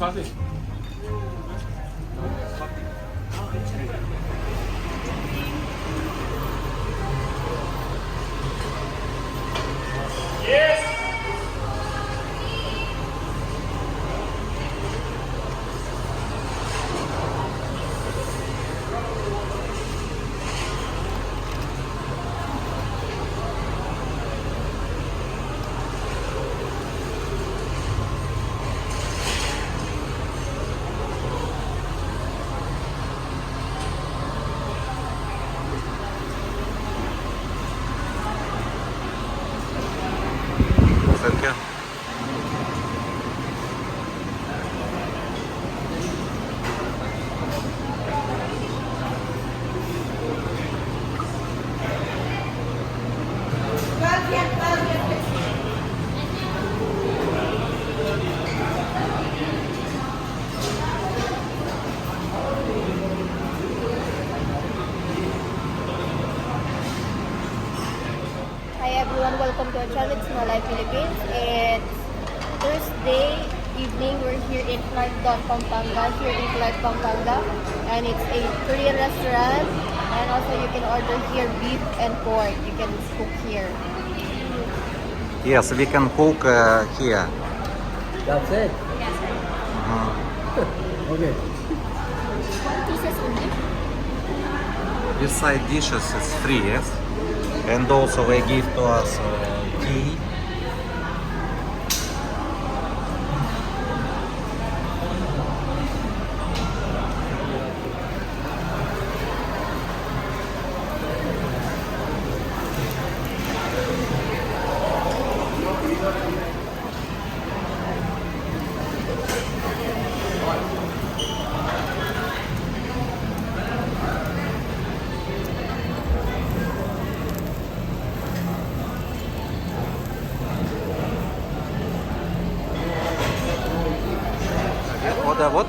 Thank you. Hi everyone, welcome to our channel. It's Malay Philippines. It's Thursday evening. We're here in Clark Pampanga, and it's a Korean restaurant. And also you can order here beef and pork. You can cook here. Yes, we can cook here. That's it. Yes, sir. Okay. One pieces only. This side dishes is free, yes? And also they give to us tea. What?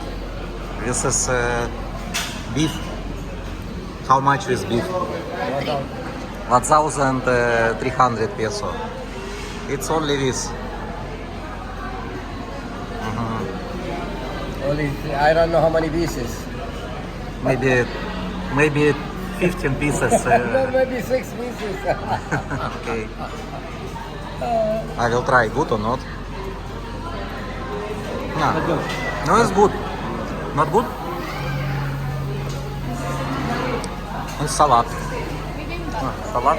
This is beef. How much is beef? 1,300 peso. It's only this. Only I don't know how many pieces. Maybe 15 pieces. No, maybe 6 pieces. Okay. I will try. Good or not? No, it's good. Not good? It's salad. Salad.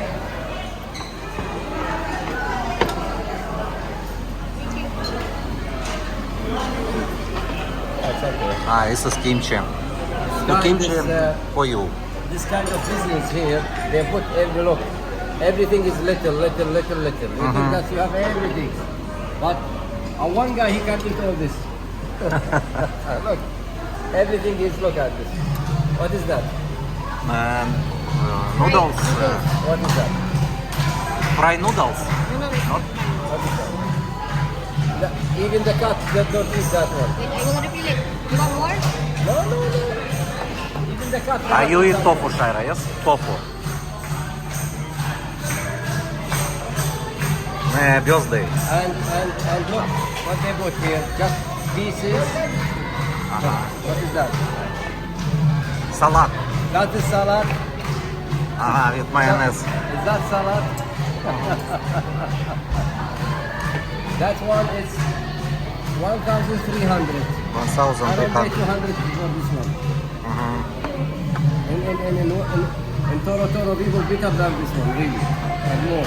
That's okay. This is kimchi. The Kind kimchi is, for you. This kind of business here, they put look, everything is little. You think that you have everything. But one guy, he can't eat all this. Look, everything is, look at this. What is that? Noodles. What is that? Fried noodles. Not? What is that? Even the cats that don't eat that one. Wait, I will refill it. You want more? No. Even the cat. You eat tofu, Shaira, yes? Tofu. Birthday. And look, what they put here, just pieces. What is that? Salad. That is salad. With mayonnaise. Is that salad? That one is 1,300. I don't pay 1,300. 200 for this one. In Toro people pick up than this one, really, and more.